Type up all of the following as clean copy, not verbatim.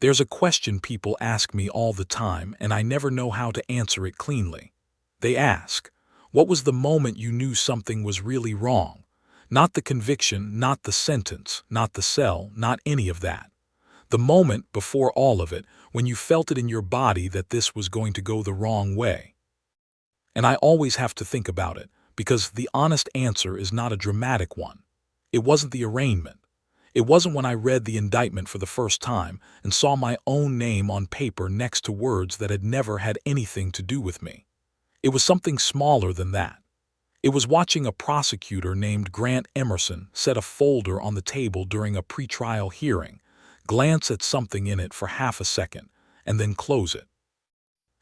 There's a question people ask me all the time, and I never know how to answer it cleanly. They ask, what was the moment you knew something was really wrong? Not the conviction, not the sentence, not the cell, not any of that. The moment before all of it, when you felt it in your body that this was going to go the wrong way. And I always have to think about it, because the honest answer is not a dramatic one. It wasn't the arraignment. It wasn't when I read the indictment for the first time and saw my own name on paper next to words that had never had anything to do with me. It was something smaller than that. It was watching a prosecutor named Grant Emerson set a folder on the table during a pretrial hearing, glance at something in it for half a second, and then close it.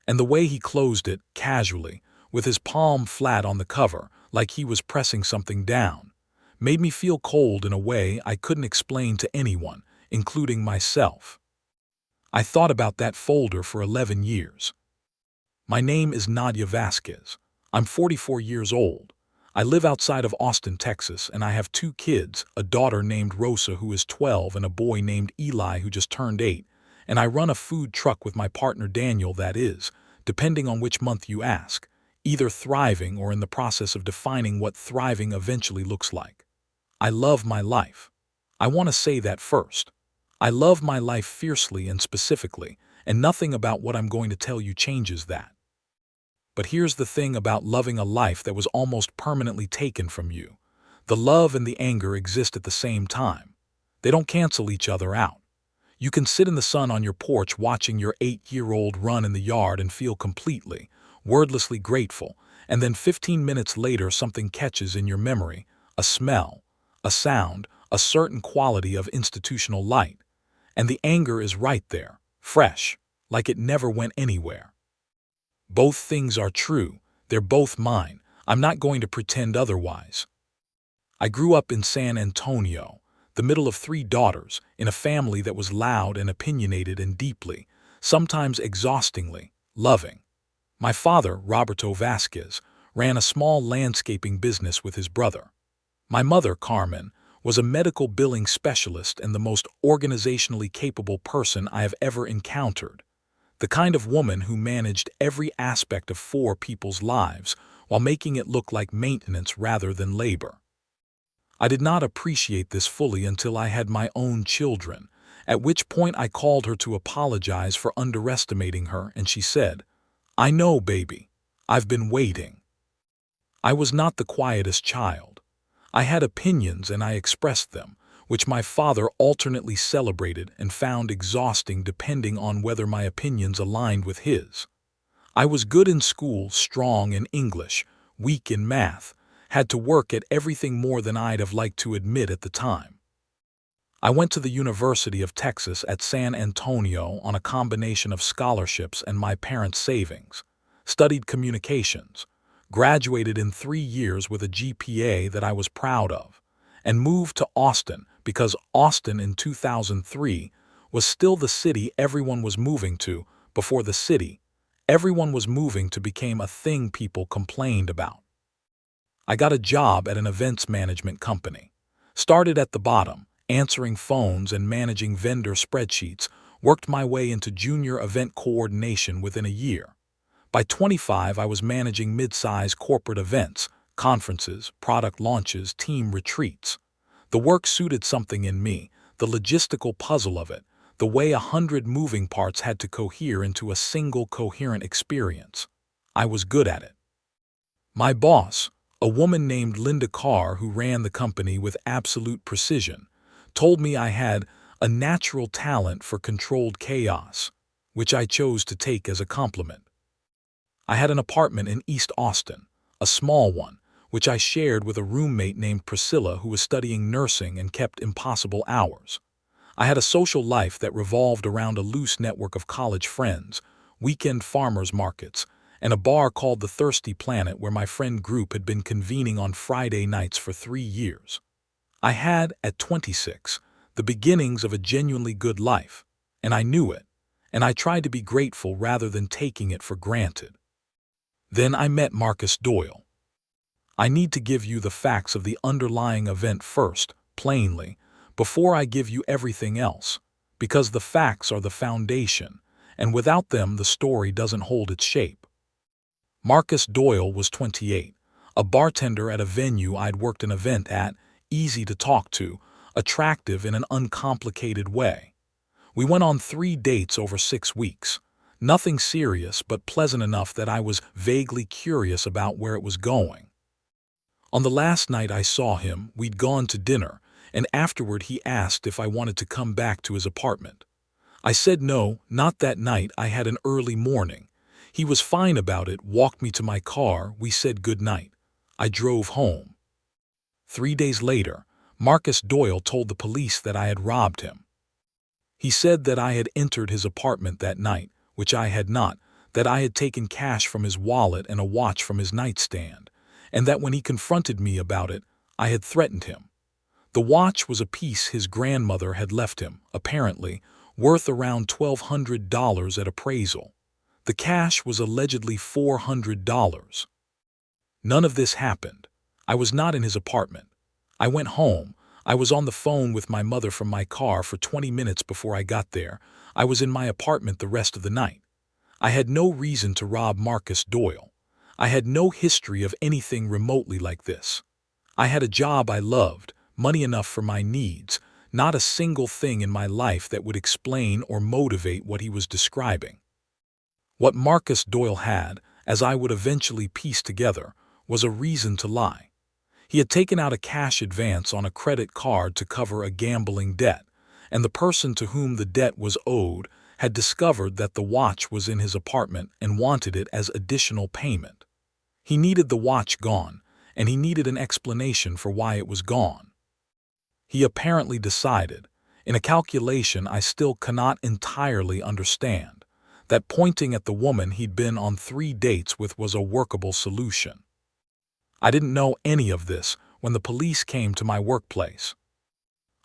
And the way he closed it, casually, with his palm flat on the cover, like he was pressing something down, made me feel cold in a way I couldn't explain to anyone, including myself. I thought about that folder for 11 years. My name is Nadia Vasquez. I'm 44 years old. I live outside of Austin, Texas, and I have 2 kids, a daughter named Rosa who is 12 and a boy named Eli who just turned 8, and I run a food truck with my partner Daniel that is, depending on which month you ask, either thriving or in the process of defining what thriving eventually looks like. I love my life. I want to say that first. I love my life fiercely and specifically, and nothing about what I'm going to tell you changes that. But here's the thing about loving a life that was almost permanently taken from you. The love and the anger exist at the same time. They don't cancel each other out. You can sit in the sun on your porch watching your 8-year-old run in the yard and feel completely, wordlessly grateful, and then 15 minutes later something catches in your memory, a smell, a sound, a certain quality of institutional light, and the anger is right there, fresh, like it never went anywhere. Both things are true. They're both mine. I'm not going to pretend otherwise. I grew up in San Antonio, the middle of 3 daughters, in a family that was loud and opinionated and deeply, sometimes exhaustingly, loving. My father, Roberto Vasquez, ran a small landscaping business with his brother. My mother, Carmen, was a medical billing specialist and the most organizationally capable person I have ever encountered. The kind of woman who managed every aspect of 4 people's lives while making it look like maintenance rather than labor. I did not appreciate this fully until I had my own children, at which point I called her to apologize for underestimating her, and she said, "I know, baby. I've been waiting." I was not the quietest child. I had opinions and I expressed them, which my father alternately celebrated and found exhausting depending on whether my opinions aligned with his. I was good in school, strong in English, weak in math, had to work at everything more than I'd have liked to admit at the time. I went to the University of Texas at San Antonio on a combination of scholarships and my parents' savings, studied communications, graduated in 3 years with a GPA that I was proud of, and moved to Austin because Austin in 2003 was still the city everyone was moving to before the city everyone was moving to became a thing people complained about. I got a job at an events management company. Started at the bottom, answering phones and managing vendor spreadsheets, worked my way into junior event coordination within a year. By 25, I was managing mid-size corporate events, conferences, product launches, team retreats. The work suited something in me, the logistical puzzle of it, the way 100 moving parts had to cohere into a single coherent experience. I was good at it. My boss, a woman named Linda Carr who ran the company with absolute precision, told me I had a natural talent for controlled chaos, which I chose to take as a compliment. I had an apartment in East Austin, a small one, which I shared with a roommate named Priscilla who was studying nursing and kept impossible hours. I had a social life that revolved around a loose network of college friends, weekend farmers markets, and a bar called the Thirsty Planet where my friend group had been convening on Friday nights for 3 years. I had, at 26, the beginnings of a genuinely good life, and I knew it, and I tried to be grateful rather than taking it for granted. Then I met Marcus Doyle. I need to give you the facts of the underlying event first, plainly, before I give you everything else, because the facts are the foundation, and without them the story doesn't hold its shape. Marcus Doyle was 28, a bartender at a venue I'd worked an event at, easy to talk to, attractive in an uncomplicated way. We went on 3 dates over 6 weeks. Nothing serious, but pleasant enough that I was vaguely curious about where it was going. On the last night I saw him, we'd gone to dinner, and afterward he asked if I wanted to come back to his apartment. I said no, not that night, I had an early morning. He was fine about it, walked me to my car, we said good night. I drove home. 3 days later, Marcus Doyle told the police that I had robbed him. He said that I had entered his apartment that night, which I had not, that I had taken cash from his wallet and a watch from his nightstand, and that when he confronted me about it, I had threatened him. The watch was a piece his grandmother had left him, apparently, worth around $1,200 at appraisal. The cash was allegedly $400. None of this happened. I was not in his apartment. I went home. I was on the phone with my mother from my car for 20 minutes before I got there. I was in my apartment the rest of the night. I had no reason to rob Marcus Doyle. I had no history of anything remotely like this. I had a job I loved, money enough for my needs, not a single thing in my life that would explain or motivate what he was describing. What Marcus Doyle had, as I would eventually piece together, was a reason to lie. He had taken out a cash advance on a credit card to cover a gambling debt, and the person to whom the debt was owed had discovered that the watch was in his apartment and wanted it as additional payment. He needed the watch gone, and he needed an explanation for why it was gone. He apparently decided, in a calculation I still cannot entirely understand, that pointing at the woman he'd been on 3 dates with was a workable solution. I didn't know any of this when the police came to my workplace.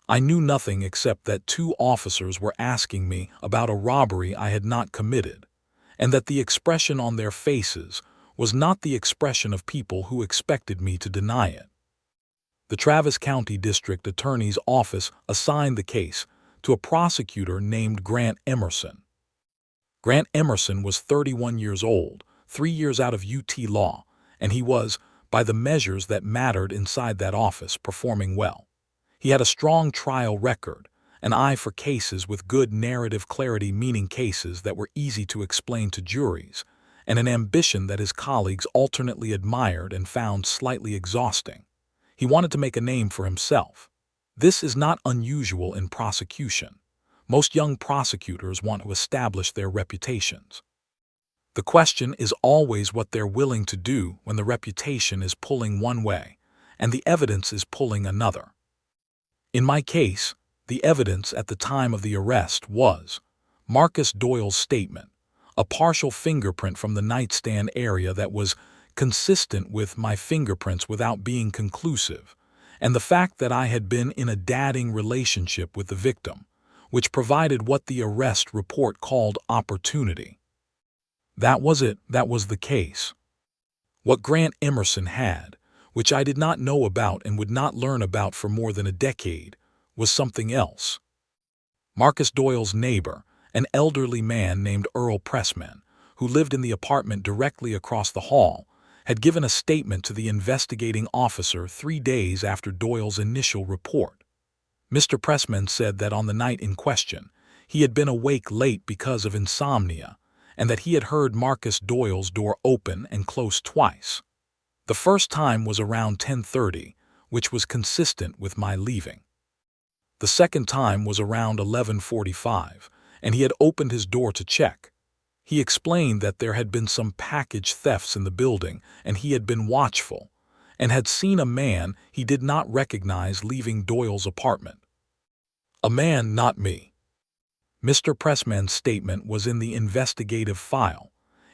I knew nothing except that 2 officers were asking me about a robbery I had not committed, and that the expression on their faces was not the expression of people who expected me to deny it. The Travis County District Attorney's Office assigned the case to a prosecutor named Grant Emerson. Grant Emerson was 31 years old, 3 years out of UT Law, and he was, by the measures that mattered inside that office, performing well. He had a strong trial record, an eye for cases with good narrative clarity, meaning cases that were easy to explain to juries, and an ambition that his colleagues alternately admired and found slightly exhausting. He wanted to make a name for himself. This is not unusual in prosecution. Most young prosecutors want to establish their reputations. The question is always what they're willing to do when the reputation is pulling one way and the evidence is pulling another. In my case, the evidence at the time of the arrest was Marcus Doyle's statement, a partial fingerprint from the nightstand area that was consistent with my fingerprints without being conclusive, and the fact that I had been in a dating relationship with the victim, which provided what the arrest report called opportunity. That was it, that was the case. What Grant Emerson had, which I did not know about and would not learn about for more than a decade, was something else. Marcus Doyle's neighbor, an elderly man named Earl Pressman, who lived in the apartment directly across the hall, had given a statement to the investigating officer 3 days after Doyle's initial report. Mr. Pressman said that on the night in question, he had been awake late because of insomnia, and that he had heard Marcus Doyle's door open and close twice. The first time was around 10:30, which was consistent with my leaving. The second time was around 11:45, and he had opened his door to check. He explained that there had been some package thefts in the building, and he had been watchful, and had seen a man he did not recognize leaving Doyle's apartment. A man, not me. Mr. Pressman's statement was in the investigative file.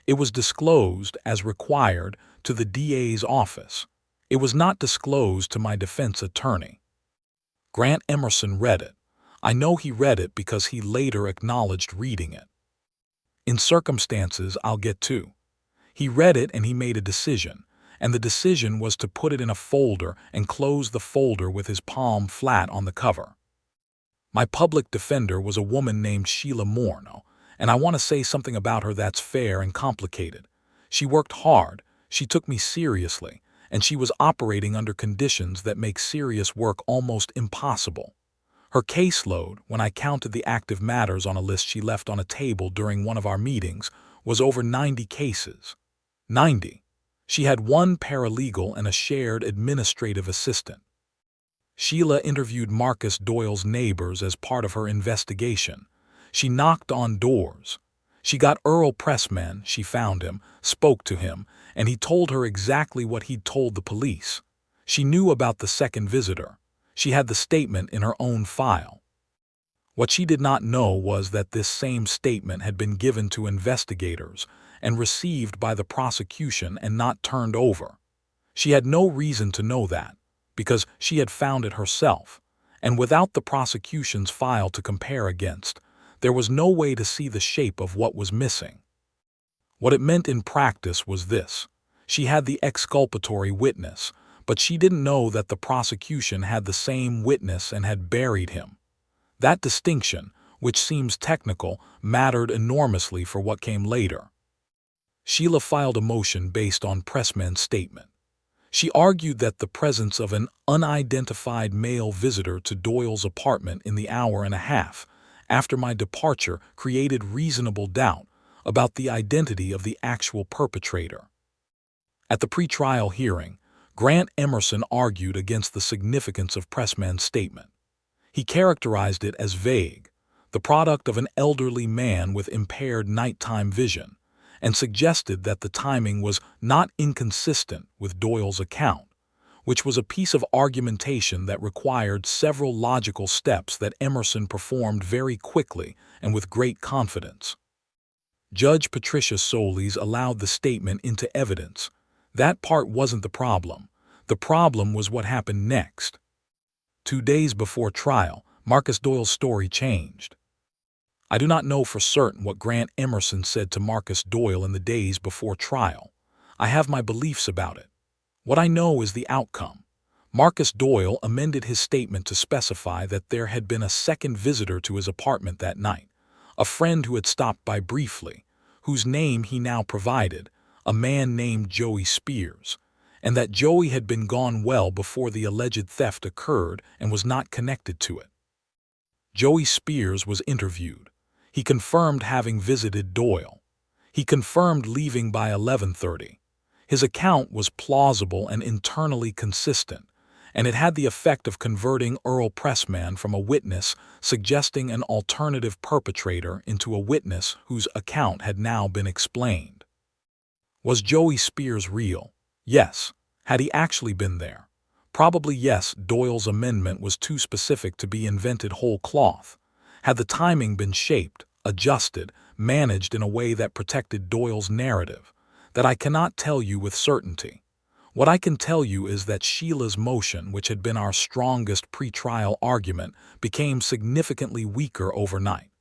It was disclosed, as required, to the DA's office. It was not disclosed to my defense attorney. Grant Emerson read it. I know he read it because he later acknowledged reading it. In circumstances I'll get to. He read it and he made a decision, and the decision was to put it in a folder and close the folder with his palm flat on the cover. My public defender was a woman named Sheila Morno, and I want to say something about her that's fair and complicated. She worked hard, she took me seriously, and she was operating under conditions that make serious work almost impossible. Her caseload, when I counted the active matters on a list she left on a table during one of our meetings, was over 90 cases. 90. She had one paralegal and a shared administrative assistant. Sheila interviewed Marcus Doyle's neighbors as part of her investigation. She knocked on doors. She got Earl Pressman, she found him, spoke to him, and he told her exactly what he'd told the police. She knew about the second visitor. She had the statement in her own file. What she did not know was that this same statement had been given to investigators and received by the prosecution and not turned over. She had no reason to know that, because she had found it herself, and without the prosecution's file to compare against, there was no way to see the shape of what was missing. What it meant in practice was this: she had the exculpatory witness, but she didn't know that the prosecution had the same witness and had buried him. That distinction, which seems technical, mattered enormously for what came later. Sheila filed a motion based on Pressman's statement. She argued that the presence of an unidentified male visitor to Doyle's apartment in the hour and a half after my departure created reasonable doubt about the identity of the actual perpetrator. At the pretrial hearing, Grant Emerson argued against the significance of Pressman's statement. He characterized it as vague, the product of an elderly man with impaired nighttime vision, and suggested that the timing was not inconsistent with Doyle's account, which was a piece of argumentation that required several logical steps that Emerson performed very quickly and with great confidence. Judge Patricia Solis allowed the statement into evidence. That part wasn't the problem. The problem was what happened next. 2 days before trial, Marcus Doyle's story changed. I do not know for certain what Grant Emerson said to Marcus Doyle in the days before trial. I have my beliefs about it. What I know is the outcome. Marcus Doyle amended his statement to specify that there had been a second visitor to his apartment that night, a friend who had stopped by briefly, whose name he now provided, a man named Joey Spears, and that Joey had been gone well before the alleged theft occurred and was not connected to it. Joey Spears was interviewed. He confirmed having visited Doyle. He confirmed leaving by 11:30. His account was plausible and internally consistent, and it had the effect of converting Earl Pressman from a witness suggesting an alternative perpetrator into a witness whose account had now been explained. Was Joey Spears real? Yes. Had he actually been there? Probably yes. Doyle's amendment was too specific to be invented whole cloth. Had the timing been shaped, adjusted, managed in a way that protected Doyle's narrative? That I cannot tell you with certainty. What I can tell you is that Sheila's motion, which had been our strongest pretrial argument, became significantly weaker overnight.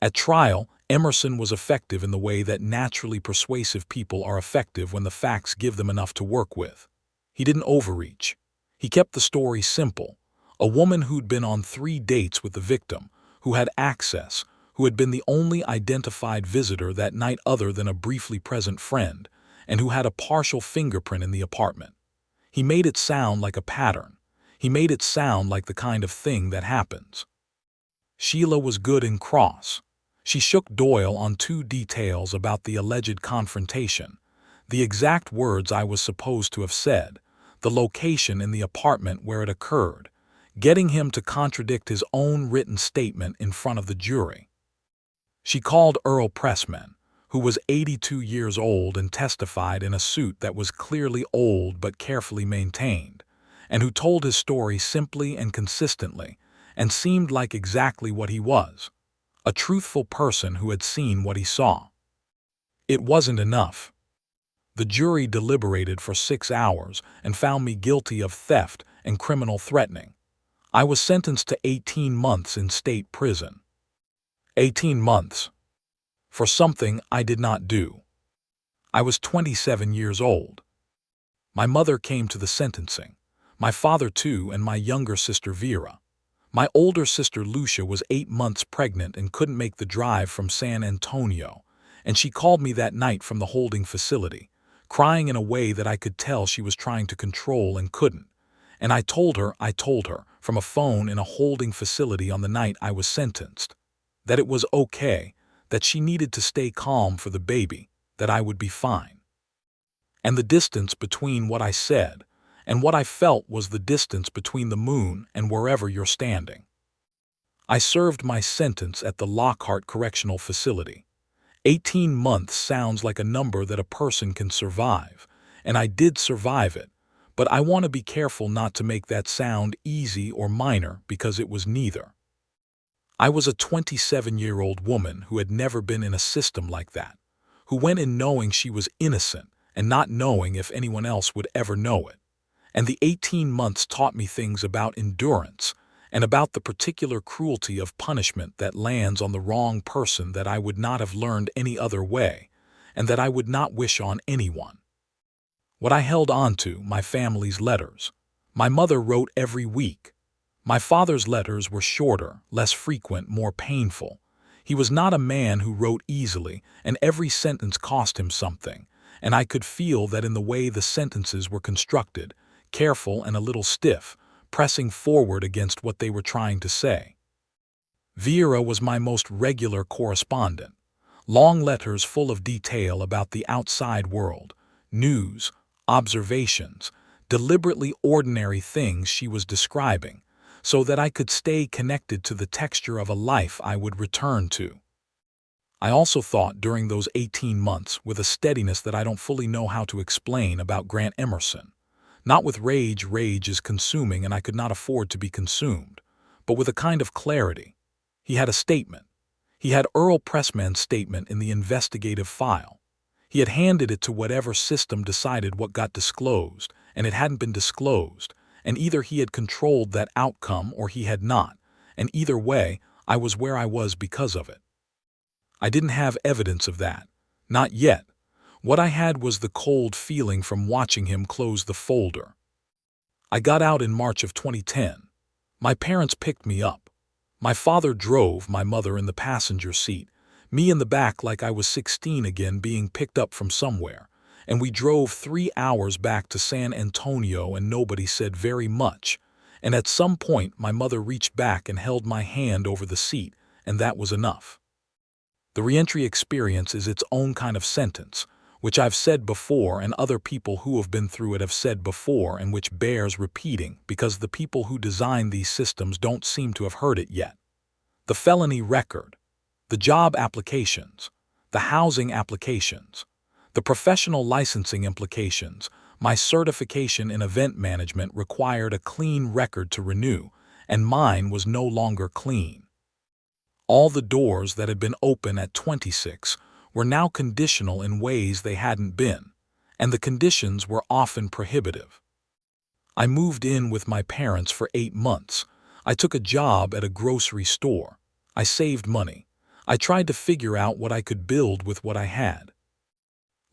At trial, Emerson was effective in the way that naturally persuasive people are effective when the facts give them enough to work with. He didn't overreach. He kept the story simple. A woman who'd been on 3 dates with the victim, who had access, who had been the only identified visitor that night other than a briefly present friend, and who had a partial fingerprint in the apartment. He made it sound like a pattern. He made it sound like the kind of thing that happens. Sheila was good in cross. She shook Doyle on 2 details about the alleged confrontation, the exact words I was supposed to have said, the location in the apartment where it occurred, getting him to contradict his own written statement in front of the jury. She called Earl Pressman, who was 82 years old and testified in a suit that was clearly old but carefully maintained, and who told his story simply and consistently, and seemed like exactly what he was, a truthful person who had seen what he saw. It wasn't enough. The jury deliberated for 6 hours and found me guilty of theft and criminal threatening. I was sentenced to 18 months in state prison. 18 months. For something I did not do. I was 27 years old. My mother came to the sentencing, my father too, and my younger sister Vera. My older sister Lucia was 8 months pregnant and couldn't make the drive from San Antonio, and she called me that night from the holding facility, crying in a way that I could tell she was trying to control and couldn't. And I told her, from a phone in a holding facility on the night I was sentenced, that it was okay, that she needed to stay calm for the baby, that I would be fine. And the distance between what I said and what I felt was the distance between the moon and wherever you're standing. I served my sentence at the Lockhart Correctional Facility. 18 months sounds like a number that a person can survive, and I did survive it, but I want to be careful not to make that sound easy or minor because it was neither. I was a 27-year-old woman who had never been in a system like that, who went in knowing she was innocent and not knowing if anyone else would ever know it. And the 18 months taught me things about endurance and about the particular cruelty of punishment that lands on the wrong person that I would not have learned any other way, and that I would not wish on anyone. What I held on to, my family's letters. My mother wrote every week. My father's letters were shorter, less frequent, more painful. He was not a man who wrote easily, and every sentence cost him something, and I could feel that in the way the sentences were constructed, careful and a little stiff, pressing forward against what they were trying to say. Vera was my most regular correspondent. Long letters full of detail about the outside world, news, observations, deliberately ordinary things she was describing, so that I could stay connected to the texture of a life I would return to. I also thought during those 18 months with a steadiness that I don't fully know how to explain about Grant Emerson. Not with rage is consuming and I could not afford to be consumed, but with a kind of clarity. He had a statement. He had Earl Pressman's statement in the investigative file. He had handed it to whatever system decided what got disclosed, and it hadn't been disclosed, and either he had controlled that outcome or he had not, and either way, I was where I was because of it. I didn't have evidence of that. Not yet. What I had was the cold feeling from watching him close the folder. I got out in March of 2010. My parents picked me up. My father drove, my mother in the passenger seat, me in the back like I was 16 again being picked up from somewhere, and we drove 3 hours back to San Antonio and nobody said very much, and at some point my mother reached back and held my hand over the seat, and that was enough. The reentry experience is its own kind of sentence, which I've said before and other people who have been through it have said before and which bears repeating because the people who design these systems don't seem to have heard it yet. The felony record, the job applications, the housing applications, the professional licensing implications, my certification in event management required a clean record to renew, and mine was no longer clean. All the doors that had been open at 26 were now conditional in ways they hadn't been, and the conditions were often prohibitive. I moved in with my parents for 8 months. I took a job at a grocery store. I saved money. I tried to figure out what I could build with what I had.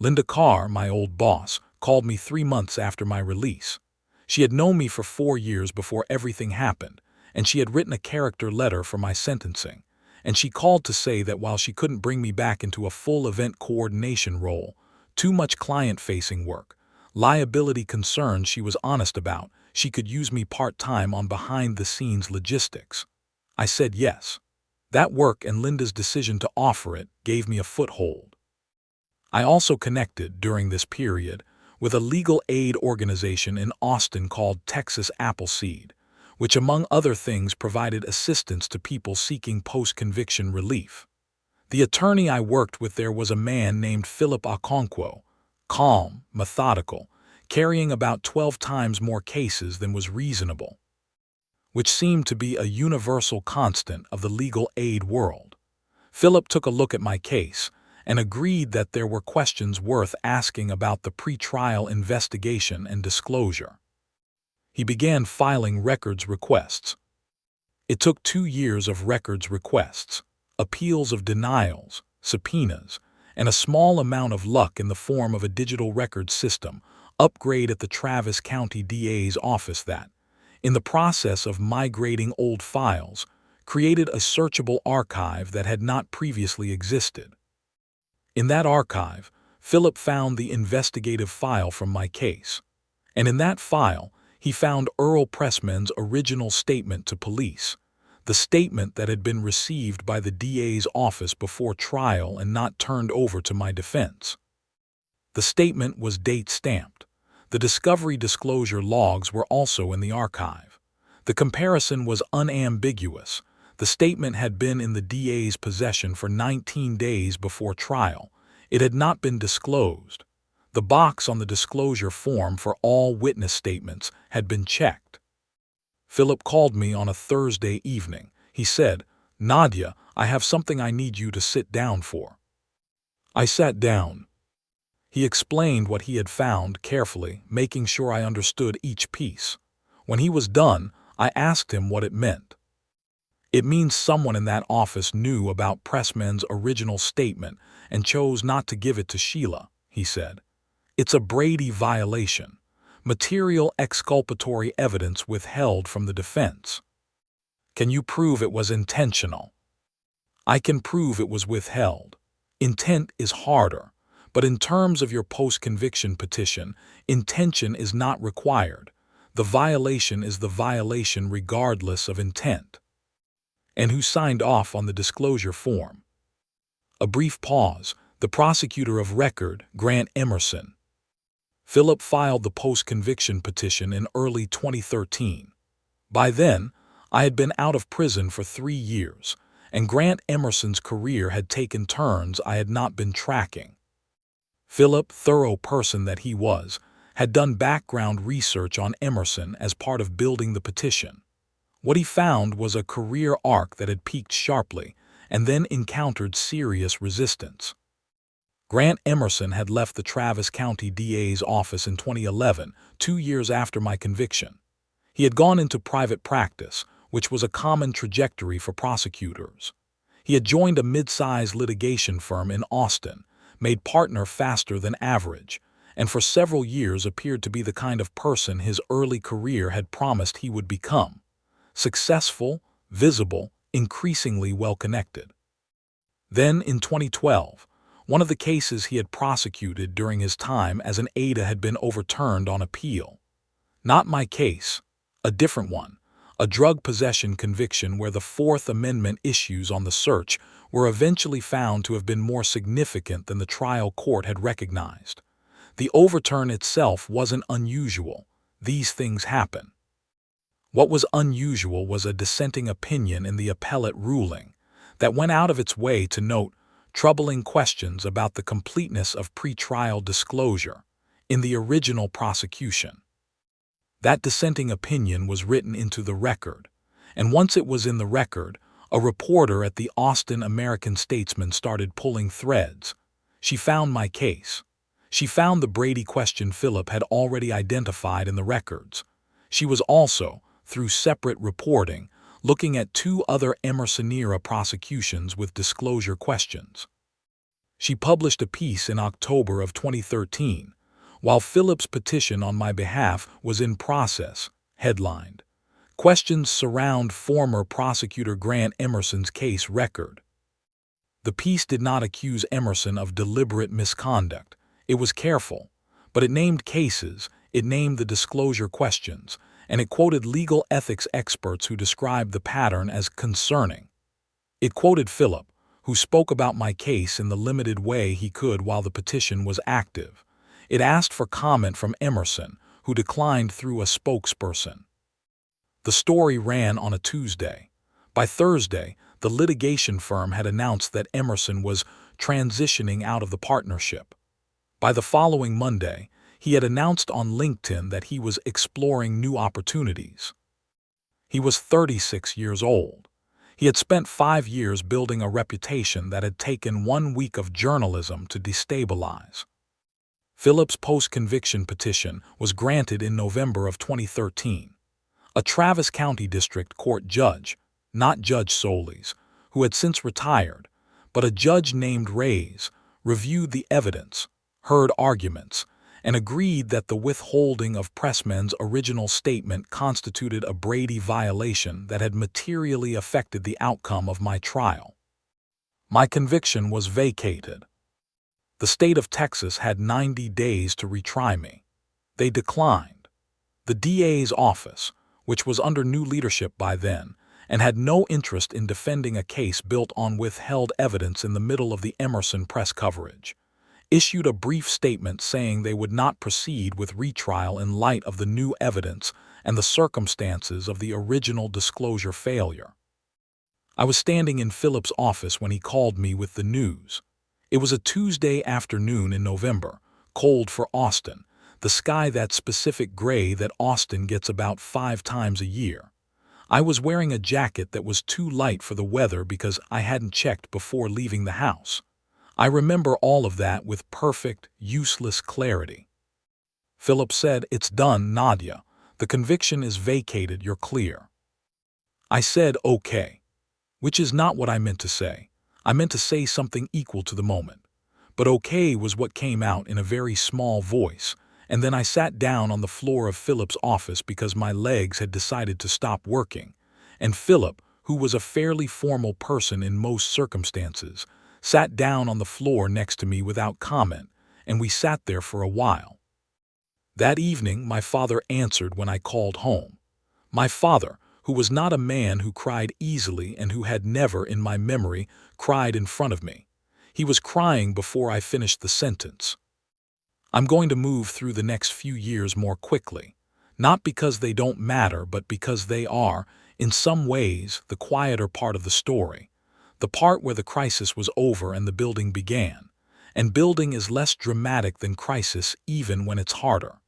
Linda Carr, my old boss, called me 3 months after my release. She had known me for 4 years before everything happened, and she had written a character letter for my sentencing. And she called to say that while she couldn't bring me back into a full event coordination role, too much client-facing work, liability concerns she was honest about, she could use me part-time on behind-the-scenes logistics. I said yes. That work and Linda's decision to offer it gave me a foothold. I also connected, during this period, with a legal aid organization in Austin called Texas Appleseed, which among other things provided assistance to people seeking post-conviction relief. The attorney I worked with there was a man named Philip Okonkwo, calm, methodical, carrying about 12 times more cases than was reasonable, which seemed to be a universal constant of the legal aid world. Philip took a look at my case and agreed that there were questions worth asking about the pre-trial investigation and disclosure. He began filing records requests. It took 2 years of records requests, appeals of denials, subpoenas, and a small amount of luck in the form of a digital record system upgrade at the Travis County DA's office that, in the process of migrating old files, created a searchable archive that had not previously existed. In that archive, Philip found the investigative file from my case, and in that file, he found Earl Pressman's original statement to police, the statement that had been received by the DA's office before trial and not turned over to my defense. The statement was date-stamped. The discovery disclosure logs were also in the archive. The comparison was unambiguous. The statement had been in the DA's possession for 19 days before trial. It had not been disclosed. The box on the disclosure form for all witness statements had been checked. Philip called me on a Thursday evening. He said, "Nadia, I have something I need you to sit down for." I sat down. He explained what he had found carefully, making sure I understood each piece. When he was done, I asked him what it meant. "It means someone in that office knew about Pressman's original statement and chose not to give it to Sheila," he said. "It's a Brady violation. Material exculpatory evidence withheld from the defense." "Can you prove it was intentional?" "I can prove it was withheld. Intent is harder, but in terms of your post-conviction petition, intention is not required. The violation is the violation regardless of intent." "And who signed off on the disclosure form?" A brief pause. "The prosecutor of record, Grant Emerson." Philip filed the post-conviction petition in early 2013. By then, I had been out of prison for 3 years, and Grant Emerson's career had taken turns I had not been tracking. Philip, thorough person that he was, had done background research on Emerson as part of building the petition. What he found was a career arc that had peaked sharply and then encountered serious resistance. Grant Emerson had left the Travis County DA's office in 2011, 2 years after my conviction. He had gone into private practice, which was a common trajectory for prosecutors. He had joined a mid-sized litigation firm in Austin, made partner faster than average, and for several years appeared to be the kind of person his early career had promised he would become: successful, visible, increasingly well-connected. Then, in 2012, one of the cases he had prosecuted during his time as an ADA had been overturned on appeal. Not my case, a different one, a drug possession conviction where the Fourth Amendment issues on the search were eventually found to have been more significant than the trial court had recognized. The overturn itself wasn't unusual. These things happen. What was unusual was a dissenting opinion in the appellate ruling that went out of its way to note troubling questions about the completeness of pretrial disclosure in the original prosecution. That dissenting opinion was written into the record, and once it was in the record, a reporter at the Austin American-Statesman started pulling threads. She found my case. She found the Brady question Philip had already identified in the records. She was also, through separate reporting, looking at 2 other Emerson-era prosecutions with disclosure questions. She published a piece in October of 2013, while Philip's petition on my behalf was in process, headlined, "Questions Surround Former Prosecutor Grant Emerson's Case Record." The piece did not accuse Emerson of deliberate misconduct. It was careful, but it named cases, it named the disclosure questions, and it quoted legal ethics experts who described the pattern as concerning. It quoted Philip, who spoke about my case in the limited way he could while the petition was active. It asked for comment from Emerson, who declined through a spokesperson. The story ran on a Tuesday. By Thursday, the litigation firm had announced that Emerson was transitioning out of the partnership. By the following Monday, he had announced on LinkedIn that he was exploring new opportunities. He was 36 years old. He had spent 5 years building a reputation that had taken 1 week of journalism to destabilize. Philip's post-conviction petition was granted in November of 2013. A Travis County District Court judge, not Judge Solis, who had since retired, but a judge named Reyes, reviewed the evidence, heard arguments, and agreed that the withholding of Pressman's original statement constituted a Brady violation that had materially affected the outcome of my trial. My conviction was vacated. The state of Texas had 90 days to retry me. They declined. The DA's office, which was under new leadership by then, and had no interest in defending a case built on withheld evidence in the middle of the Emerson press coverage, issued a brief statement saying they would not proceed with retrial in light of the new evidence and the circumstances of the original disclosure failure. I was standing in Philip's office when he called me with the news. It was a Tuesday afternoon in November, cold for Austin, the sky that specific gray that Austin gets about 5 times a year. I was wearing a jacket that was too light for the weather because I hadn't checked before leaving the house. I remember all of that with perfect, useless clarity. Philip said, "It's done, Nadia. The conviction is vacated, you're clear." I said, "Okay," which is not what I meant to say. I meant to say something equal to the moment. But okay was what came out in a very small voice, and then I sat down on the floor of Philip's office because my legs had decided to stop working, and Philip, who was a fairly formal person in most circumstances, sat down on the floor next to me without comment, and we sat there for a while. That evening, my father answered when I called home. My father, who was not a man who cried easily and who had never, in my memory, cried in front of me. He was crying before I finished the sentence. I'm going to move through the next few years more quickly, not because they don't matter, but because they are, in some ways, the quieter part of the story, the part where the crisis was over and the building began, and building is less dramatic than crisis even when it's harder.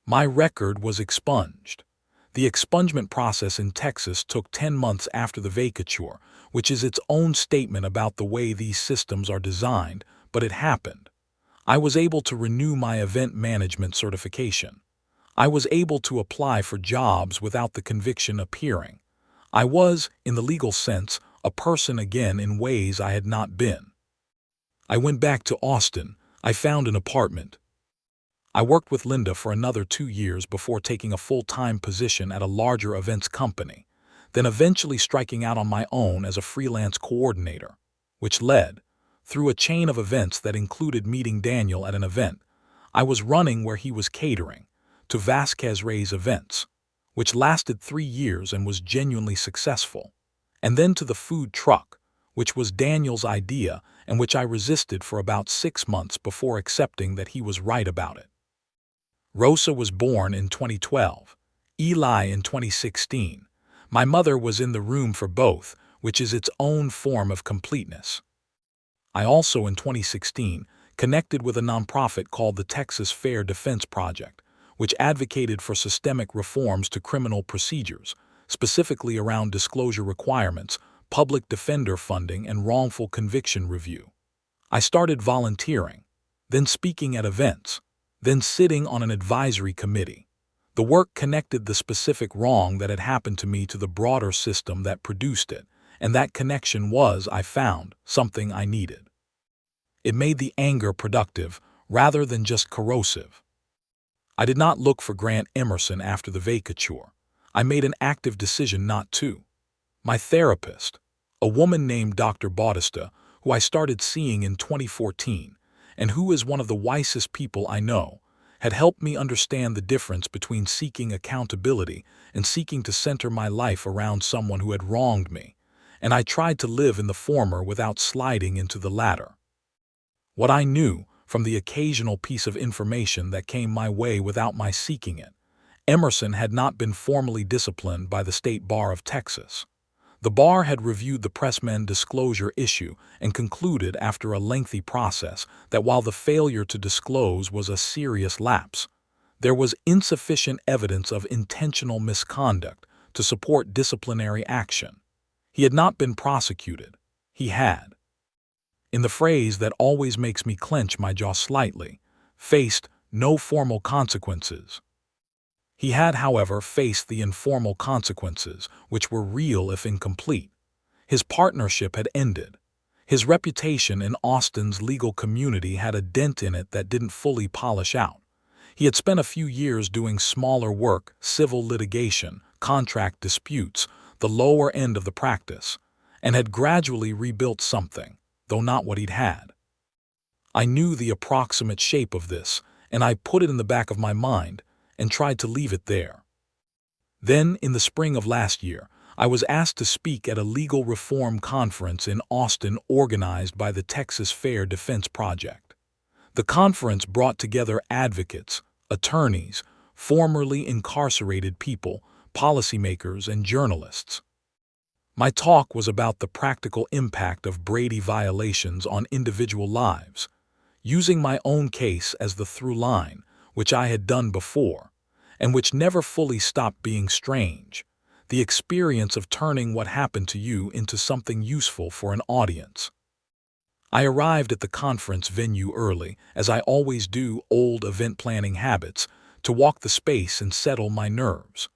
My record was expunged. The expungement process in Texas took 10 months after the vacatur, which is its own statement about the way these systems are designed, but it happened. I was able to renew my event management certification. I was able to apply for jobs without the conviction appearing. I was, in the legal sense, a person again in ways I had not been. I went back to Austin. I found an apartment. I worked with Linda for another 2 years before taking a full-time position at a larger events company, then eventually striking out on my own as a freelance coordinator, which led, through a chain of events that included meeting Daniel at an event I was running where he was catering, to Vasquez Ray's events, which lasted 3 years and was genuinely successful, and then to the food truck, which was Daniel's idea and which I resisted for about 6 months before accepting that he was right about it. Rosa was born in 2012, Eli in 2016. My mother was in the room for both, which is its own form of completeness. I also, in 2016, connected with a nonprofit called the Texas Fair Defense Project, which advocated for systemic reforms to criminal procedures, specifically around disclosure requirements, public defender funding, and wrongful conviction review. I started volunteering, then speaking at events, then sitting on an advisory committee. The work connected the specific wrong that had happened to me to the broader system that produced it, and that connection was, I found, something I needed. It made the anger productive rather than just corrosive. I did not look for Grant Emerson after the vacatur. I made an active decision not to. My therapist, a woman named Dr. Bautista, who I started seeing in 2014, and who is one of the wisest people I know, had helped me understand the difference between seeking accountability and seeking to center my life around someone who had wronged me, and I tried to live in the former without sliding into the latter. What I knew, from the occasional piece of information that came my way without my seeking it, Emerson had not been formally disciplined by the State Bar of Texas. The bar had reviewed the Pressman disclosure issue and concluded after a lengthy process that while the failure to disclose was a serious lapse, there was insufficient evidence of intentional misconduct to support disciplinary action. He had not been prosecuted. He had, in the phrase that always makes me clench my jaw slightly, faced no formal consequences. He had, however, faced the informal consequences, which were real if incomplete. His partnership had ended. His reputation in Austin's legal community had a dent in it that didn't fully polish out. He had spent a few years doing smaller work, civil litigation, contract disputes, the lower end of the practice, and had gradually rebuilt something, though not what he'd had. I knew the approximate shape of this, and I put it in the back of my mind and tried to leave it there. Then, in the spring of last year, I was asked to speak at a legal reform conference in Austin organized by the Texas Fair Defense Project. The conference brought together advocates, attorneys, formerly incarcerated people, policymakers, and journalists. My talk was about the practical impact of Brady violations on individual lives, using my own case as the through line, which I had done before, and which never fully stopped being strange, the experience of turning what happened to you into something useful for an audience. I arrived at the conference venue early, as I always do, old event planning habits, to walk the space and settle my nerves.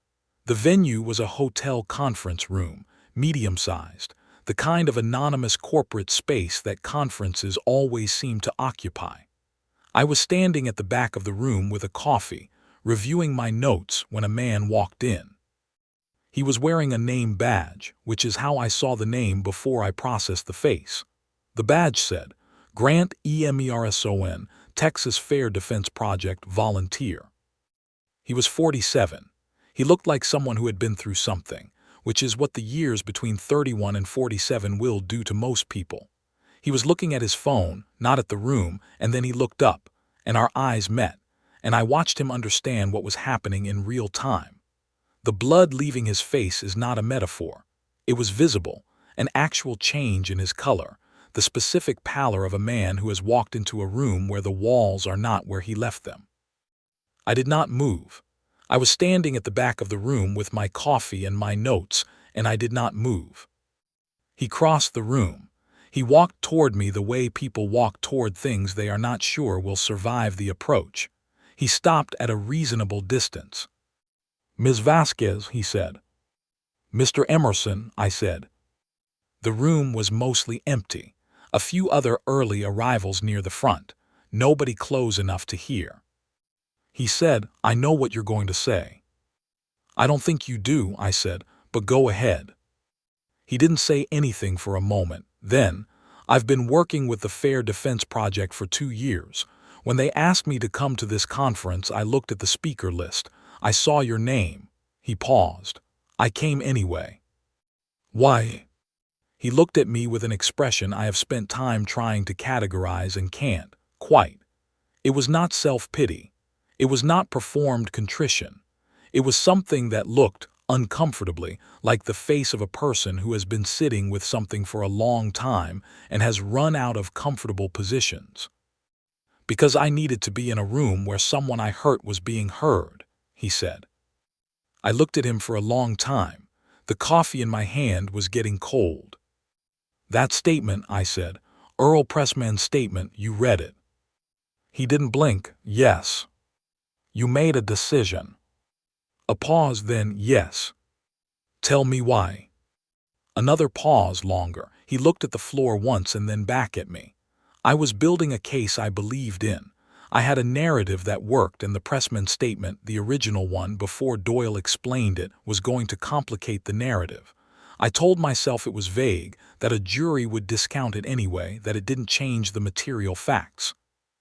The venue was a hotel conference room, medium-sized, the kind of anonymous corporate space that conferences always seem to occupy. I was standing at the back of the room with a coffee, reviewing my notes when a man walked in. He was wearing a name badge, which is how I saw the name before I processed the face. The badge said, Grant Emerson, Texas Fair Defense Project Volunteer. He was 47. He looked like someone who had been through something, which is what the years between 31 and 47 will do to most people. He was looking at his phone, not at the room, and then he looked up, and our eyes met, and I watched him understand what was happening in real time. The blood leaving his face is not a metaphor. It was visible, an actual change in his color, the specific pallor of a man who has walked into a room where the walls are not where he left them. I did not move. I was standing at the back of the room with my coffee and my notes, and I did not move. He crossed the room. He walked toward me the way people walk toward things they are not sure will survive the approach. He stopped at a reasonable distance. "Ms. Vasquez," he said. "Mr. Emerson," I said. The room was mostly empty. A few other early arrivals near the front. Nobody close enough to hear. He said, "I know what you're going to say." "I don't think you do," I said, "but go ahead." He didn't say anything for a moment. Then, "I've been working with the Fair Defense Project for 2 years. When they asked me to come to this conference, I looked at the speaker list. I saw your name." He paused. "I came anyway." "Why?" He looked at me with an expression I have spent time trying to categorize and can't, quite. It was not self-pity. It was not performed contrition. It was something that looked, uncomfortably, like the face of a person who has been sitting with something for a long time and has run out of comfortable positions. "Because I needed to be in a room where someone I hurt was being heard," he said. I looked at him for a long time. The coffee in my hand was getting cold. "That statement," I said, "Earl Pressman's statement, you read it." He didn't blink. "Yes." "You made a decision." A pause, then, "Yes." "Tell me why." Another pause, longer. He looked at the floor once and then back at me. I was building a case I believed in. I had a narrative that worked, and the Pressman statement, the original one before Doyle explained it, was going to complicate the narrative. I told myself it was vague, that a jury would discount it anyway, that it didn't change the material facts.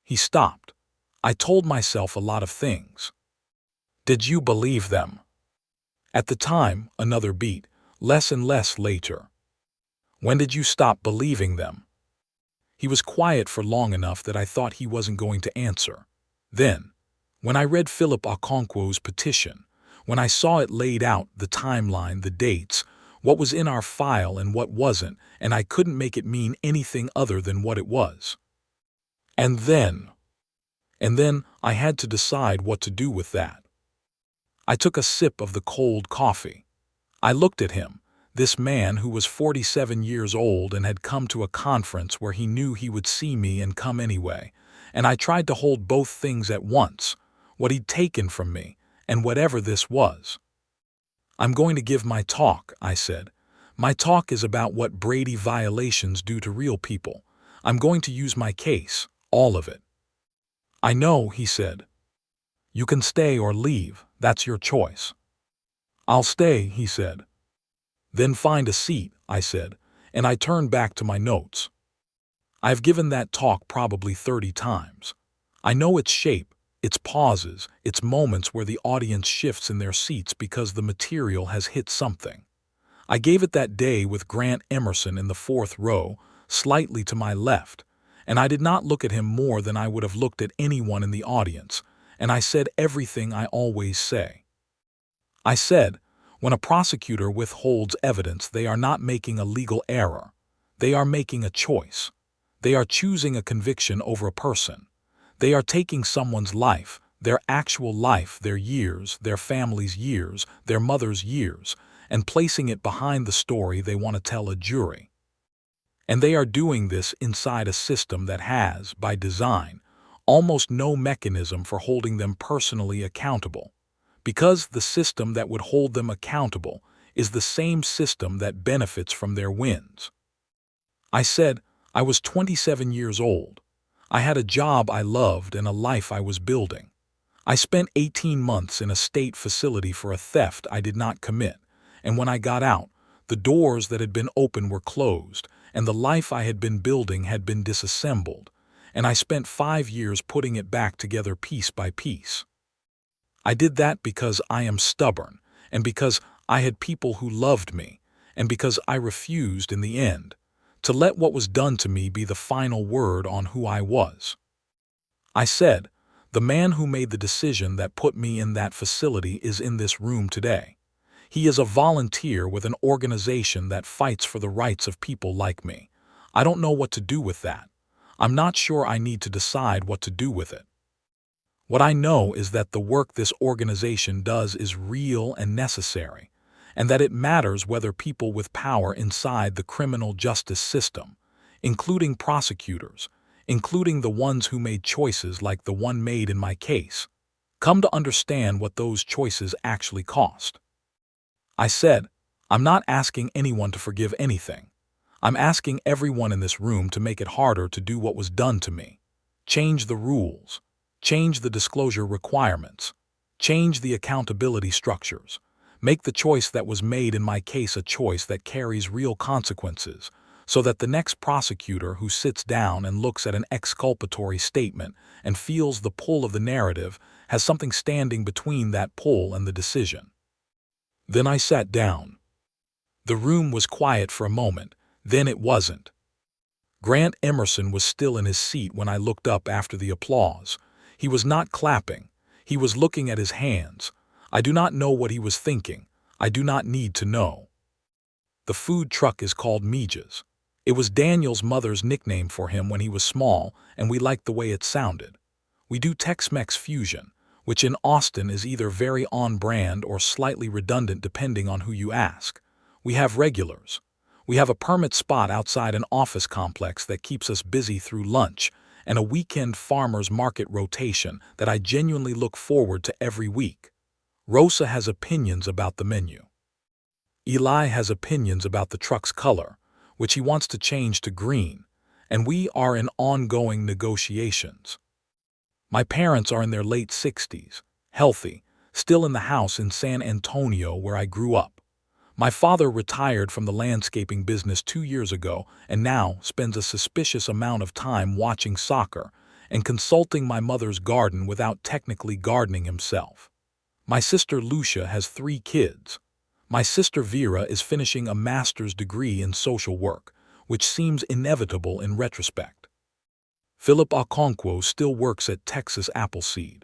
He stopped. I told myself a lot of things. "Did you believe them?" "At the time," another beat, "less and less later." "When did you stop believing them?" He was quiet for long enough that I thought he wasn't going to answer. Then, when I read Philip Okonkwo's petition, when I saw it laid out, the timeline, the dates, what was in our file and what wasn't, and I couldn't make it mean anything other than what it was. And then I had to decide what to do with that. I took a sip of the cold coffee. I looked at him, this man who was 47 years old and had come to a conference where he knew he would see me and come anyway, and I tried to hold both things at once, what he'd taken from me and whatever this was. "I'm going to give my talk," I said. My talk is about what Brady violations do to real people. I'm going to use my case, all of it. I know, he said. You can stay or leave, that's your choice. I'll stay, he said. Then find a seat, I said, and I turned back to my notes. I've given that talk probably 30 times. I know its shape, its pauses, its moments where the audience shifts in their seats because the material has hit something. I gave it that day with Grant Emerson in the 4th row, slightly to my left, and I did not look at him more than I would have looked at anyone in the audience, and I said everything I always say. I said, when a prosecutor withholds evidence, they are not making a legal error. They are making a choice. They are choosing a conviction over a person. They are taking someone's life, their actual life, their years, their family's years, their mother's years, and placing it behind the story they want to tell a jury. And they are doing this inside a system that has, by design, almost no mechanism for holding them personally accountable, because the system that would hold them accountable is the same system that benefits from their wins. I said, I was 27 years old. I had a job I loved and a life I was building. I spent 18 months in a state facility for a theft I did not commit, and when I got out, the doors that had been open were closed, and the life I had been building had been disassembled, and I spent 5 years putting it back together piece by piece. I did that because I am stubborn, and because I had people who loved me, and because I refused, in the end, to let what was done to me be the final word on who I was. I said, the man who made the decision that put me in that facility is in this room today. He is a volunteer with an organization that fights for the rights of people like me. I don't know what to do with that. I'm not sure I need to decide what to do with it. What I know is that the work this organization does is real and necessary, and that it matters whether people with power inside the criminal justice system, including prosecutors, including the ones who made choices like the one made in my case, come to understand what those choices actually cost. I said, I'm not asking anyone to forgive anything. I'm asking everyone in this room to make it harder to do what was done to me. Change the rules. Change the disclosure requirements. Change the accountability structures. Make the choice that was made in my case a choice that carries real consequences, so that the next prosecutor who sits down and looks at an exculpatory statement and feels the pull of the narrative has something standing between that pull and the decision. Then I sat down. The room was quiet for a moment, then it wasn't. Grant Emerson was still in his seat when I looked up after the applause. He was not clapping. He was looking at his hands. I do not know what he was thinking. I do not need to know. The food truck is called Mija's. It was Daniel's mother's nickname for him when he was small, and we liked the way it sounded. We do Tex-Mex fusion, which in Austin is either very on-brand or slightly redundant depending on who you ask. We have regulars. We have a permit spot outside an office complex that keeps us busy through lunch, and a weekend farmer's market rotation that I genuinely look forward to every week. Rosa has opinions about the menu. Eli has opinions about the truck's color, which he wants to change to green, and we are in ongoing negotiations. My parents are in their late 60s, healthy, still in the house in San Antonio where I grew up. My father retired from the landscaping business 2 years ago and now spends a suspicious amount of time watching soccer and consulting my mother's garden without technically gardening himself. My sister Lucia has 3 kids. My sister Vera is finishing a master's degree in social work, which seems inevitable in retrospect. Philip Okonkwo still works at Texas Appleseed.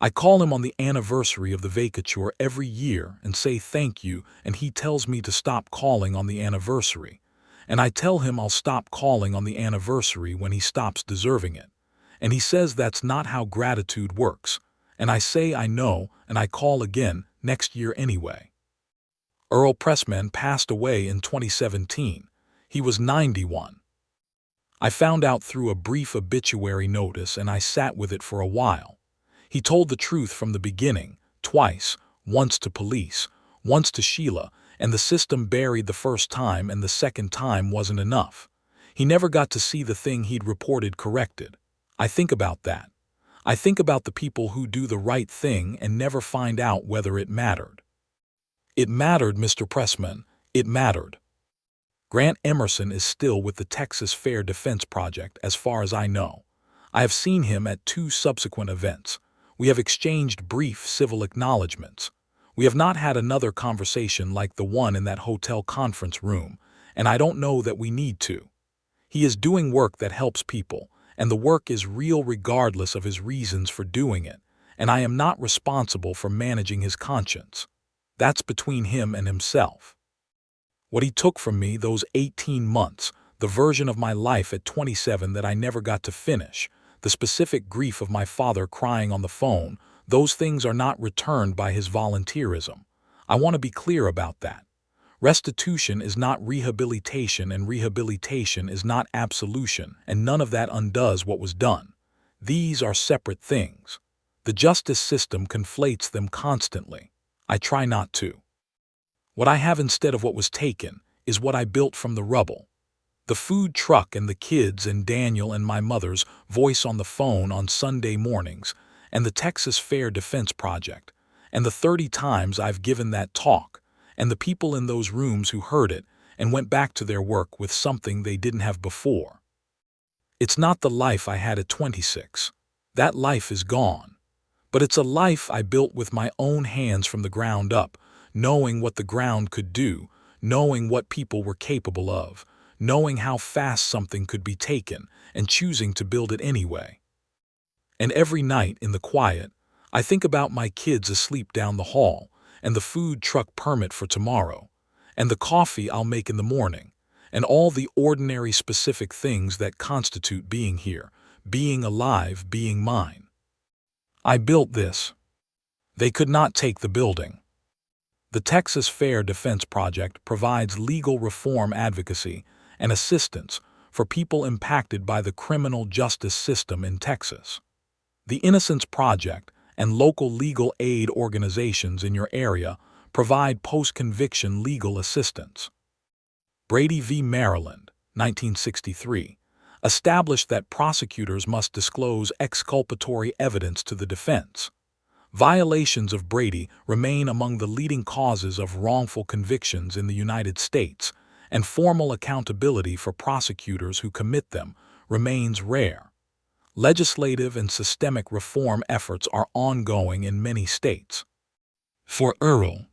I call him on the anniversary of the vacatur every year and say thank you, and he tells me to stop calling on the anniversary. And I tell him I'll stop calling on the anniversary when he stops deserving it. And he says that's not how gratitude works. And I say I know, and I call again next year anyway. Earl Pressman passed away in 2017. He was 91. I found out through a brief obituary notice, and I sat with it for a while. He told the truth from the beginning, twice, once to police, once to Sheila, and the system buried the first time and the second time wasn't enough. He never got to see the thing he'd reported corrected. I think about that. I think about the people who do the right thing and never find out whether it mattered. It mattered, Mr. Pressman. It mattered. Grant Emerson is still with the Texas Fair Defense Project, as far as I know. I have seen him at 2 subsequent events. We have exchanged brief civil acknowledgments. We have not had another conversation like the one in that hotel conference room, and I don't know that we need to. He is doing work that helps people, and the work is real regardless of his reasons for doing it, and I am not responsible for managing his conscience. That's between him and himself. What he took from me those 18 months, the version of my life at 27 that I never got to finish, the specific grief of my father crying on the phone, those things are not returned by his volunteerism. I want to be clear about that. Restitution is not rehabilitation, and rehabilitation is not absolution, and none of that undoes what was done. These are separate things. The justice system conflates them constantly. I try not to. What I have instead of what was taken is what I built from the rubble. The food truck and the kids and Daniel and my mother's voice on the phone on Sunday mornings, and the Texas Fair Defense Project, and the 30 times I've given that talk, and the people in those rooms who heard it and went back to their work with something they didn't have before. It's not the life I had at 26. That life is gone. But it's a life I built with my own hands from the ground up, knowing what the ground could do, knowing what people were capable of, knowing how fast something could be taken, and choosing to build it anyway. And every night in the quiet, I think about my kids asleep down the hall, and the food truck permit for tomorrow, and the coffee I'll make in the morning, and all the ordinary specific things that constitute being here, being alive, being mine. I built this. They could not take the building. The Texas Fair Defense Project provides legal reform advocacy and assistance for people impacted by the criminal justice system in Texas. The Innocence Project and local legal aid organizations in your area provide post-conviction legal assistance. Brady v. Maryland, 1963, established that prosecutors must disclose exculpatory evidence to the defense. Violations of Brady remain among the leading causes of wrongful convictions in the United States, and formal accountability for prosecutors who commit them remains rare. Legislative and systemic reform efforts are ongoing in many states. For Earl,